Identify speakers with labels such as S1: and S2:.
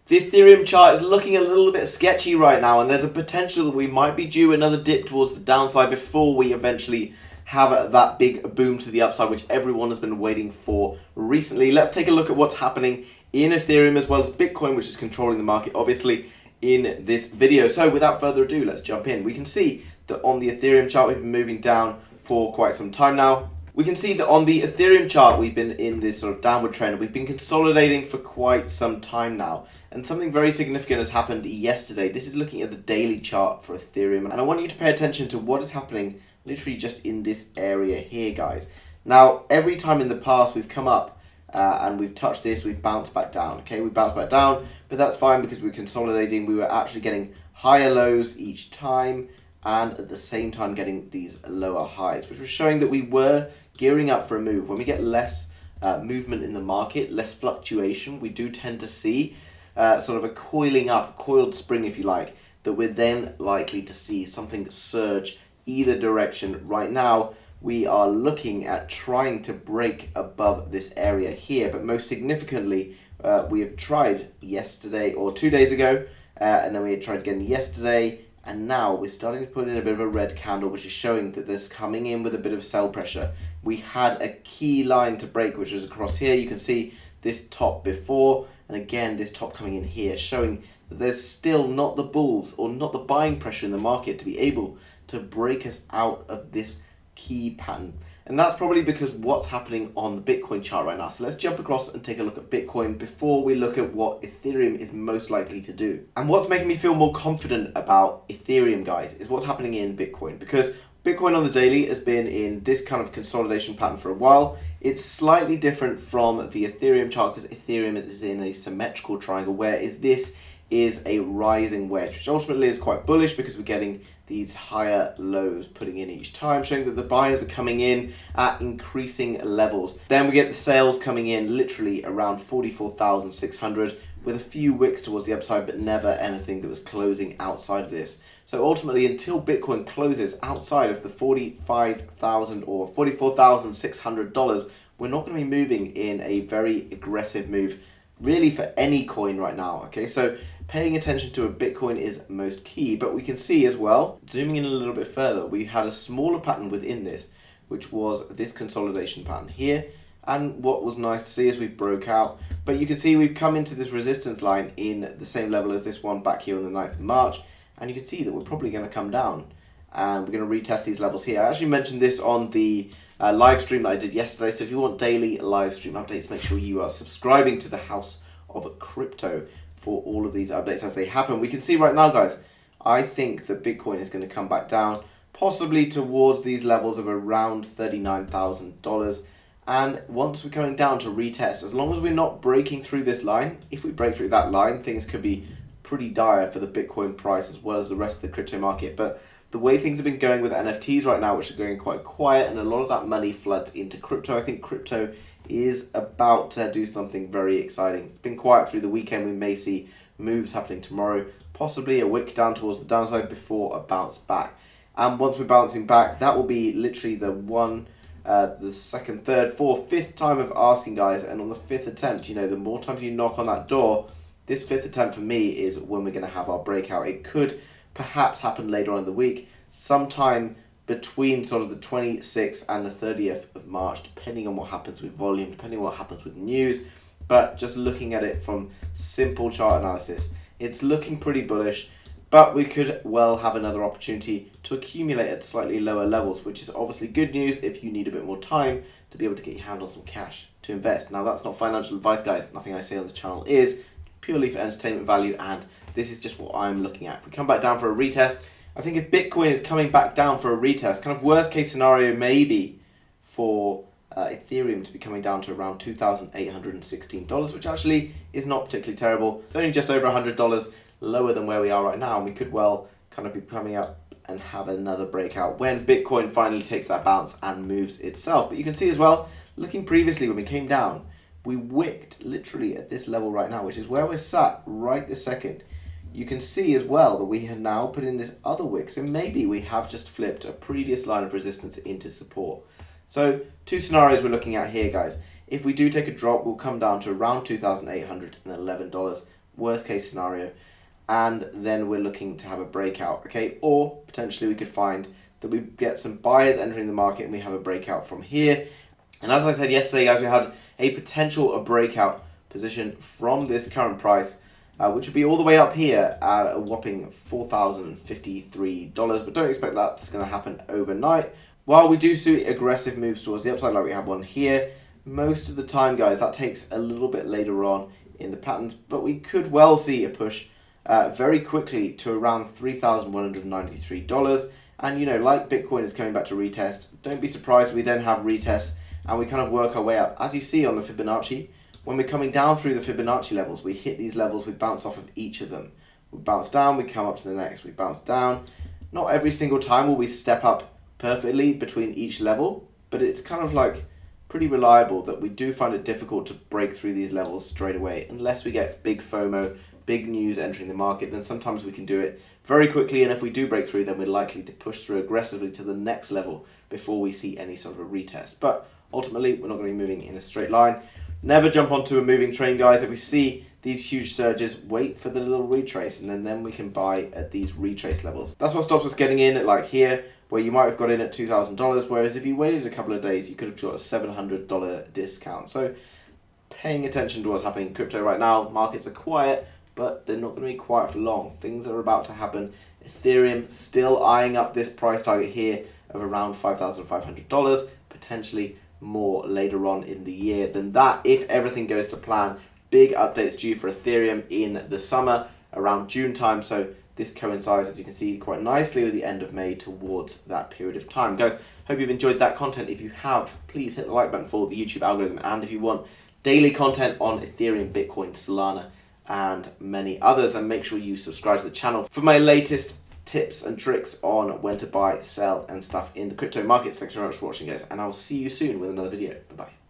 S1: The Ethereum chart is looking a little bit sketchy right now, and there's a potential that we might be due another dip towards the downside before we eventually have that big boom to the upside, which everyone has been waiting for recently. Let's take a look at what's happening in Ethereum as well as Bitcoin, which is controlling the market, obviously, in this video. So without further ado, let's jump in. We can see that on the Ethereum chart, we've been moving down for quite some time now. We can see that on the Ethereum chart, we've been in this sort of downward trend. We've been consolidating for quite some time now. And something very significant has happened yesterday. This is looking at the daily chart for Ethereum. And I want you to pay attention to what is happening literally just in this area here, guys. Now, every time in the past we've come up and we've touched this, we've bounced back down. Okay, we bounced back down, but that's fine because we're consolidating. We were actually getting higher lows each time, and at the same time getting these lower highs, which was showing that we were gearing up for a move. When we get less movement in the market, less fluctuation, we do tend to see sort of a coiling up, coiled spring if you like, that we're then likely to see something surge either direction. Right now, we are looking at trying to break above this area here, but most significantly, we have tried yesterday or 2 days ago, and then we had tried again yesterday, and now we're starting to put in a bit of a red candle, which is showing that there's coming in with a bit of sell pressure. We had a key line to break, which was across here. You can see this top before, and again, this top coming in here, showing that there's still not the bulls or not the buying pressure in the market to be able to break us out of this key pattern. And that's probably because what's happening on the Bitcoin chart right now. So let's jump across and take a look at Bitcoin before we look at what Ethereum is most likely to do. And what's making me feel more confident about Ethereum, guys, is what's happening in Bitcoin. Because Bitcoin on the daily has been in this kind of consolidation pattern for a while. It's slightly different from the Ethereum chart because Ethereum is in a symmetrical triangle, whereas this is a rising wedge, which ultimately is quite bullish because we're getting these higher lows putting in each time, showing that the buyers are coming in at increasing levels. Then we get the sales coming in literally around 44,600 with a few wicks towards the upside, but never anything that was closing outside of this. So ultimately, until Bitcoin closes outside of the 45,000 or $44,600, we're not going to be moving in a very aggressive move really for any coin right now. Okay, so paying attention to a Bitcoin is most key, but we can see as well, zooming in a little bit further, we had a smaller pattern within this, which was this consolidation pattern here. And what was nice to see is we broke out, but you can see we've come into this resistance line in the same level as this one back here on the 9th of March. And you can see that we're probably going to come down and we're going to retest these levels here. I actually mentioned this on the live stream that I did yesterday. So if you want daily live stream updates, make sure you are subscribing to the House of Crypto for all of these updates as they happen. We can see right now, guys, I think that Bitcoin is going to come back down, possibly towards these levels of around $39,000. And once we're coming down to retest, as long as we're not breaking through this line, if we break through that line, things could be pretty dire for the Bitcoin price as well as the rest of the crypto market. But the way things have been going with NFTs right now, which are going quite quiet, and a lot of that money floods into crypto, I think crypto is about to do something very exciting. It's been quiet through the weekend. We may see moves happening tomorrow, possibly a wick down towards the downside before a bounce back. And once we're bouncing back, that will be literally the second, third, fourth, fifth time of asking, guys. And on the fifth attempt, you know, the more times you knock on that door, this fifth attempt for me is when we're going to have our breakout. It could perhaps happen later on in the week, sometime between sort of the 26th and the 30th of March, depending on what happens with volume, depending on what happens with news. But just looking at it from simple chart analysis, it's looking pretty bullish, but we could well have another opportunity to accumulate at slightly lower levels, which is obviously good news if you need a bit more time to be able to get your hand on some cash to invest. Now, that's not financial advice, guys. Nothing I say on this channel is purely for entertainment value, and this is just what I'm looking at. If we come back down for a retest, I think if Bitcoin is coming back down for a retest, kind of worst case scenario maybe for Ethereum to be coming down to around $2,816, which actually is not particularly terrible. It's only just over $100 lower than where we are right now, and we could well kind of be coming up and have another breakout when Bitcoin finally takes that bounce and moves itself. But you can see as well, looking previously when we came down, we wicked literally at this level right now, which is where we're sat right this second. You can see as well that we have now put in this other wick, so maybe we have just flipped a previous line of resistance into support. So two scenarios we're looking at here, guys. If we do take a drop, we'll come down to around $2,811, worst case scenario, and then we're looking to have a breakout, okay? Or potentially we could find that we get some buyers entering the market and we have a breakout from here. And as I said yesterday, guys, we had a potential breakout position from this current price, which would be all the way up here at a whopping $4,053. But don't expect that's going to happen overnight. While we do see aggressive moves towards the upside, like we have one here, most of the time, guys, that takes a little bit later on in the patterns. But we could well see a push very quickly to around $3,193. And, you know, like Bitcoin is coming back to retest, don't be surprised we then have retests and we kind of work our way up. As you see on the Fibonacci, when we're coming down through the Fibonacci levels, we hit these levels, we bounce off of each of them. We bounce down, we come up to the next, we bounce down. Not every single time will we step up perfectly between each level, but it's kind of like pretty reliable that we do find it difficult to break through these levels straight away. Unless we get big FOMO, big news entering the market, then sometimes we can do it very quickly, and if we do break through, then we're likely to push through aggressively to the next level before we see any sort of a retest. But ultimately, we're not going to be moving in a straight line. Never jump onto a moving train, guys. If we see these huge surges, wait for the little retrace, and then we can buy at these retrace levels. That's what stops us getting in at like here, where you might have got in at $2,000, whereas if you waited a couple of days, you could have got a $700 discount. So paying attention to what's happening in crypto right now. Markets are quiet, but they're not going to be quiet for long. Things are about to happen. Ethereum still eyeing up this price target here of around $5,500, potentially more later on in the year than that if everything goes to plan. Big updates due for Ethereum in the summer around June time, so this coincides, as you can see, quite nicely with the end of May towards that period of time. Guys, hope you've enjoyed that content. If you have, please hit the like button for the YouTube algorithm, and if you want daily content on Ethereum, Bitcoin, Solana, and many others, and make sure you subscribe to the channel for my latest tips and tricks on when to buy, sell, and stuff in the crypto markets. Thanks very much for watching, guys, and I will see you soon with another video. Bye-bye.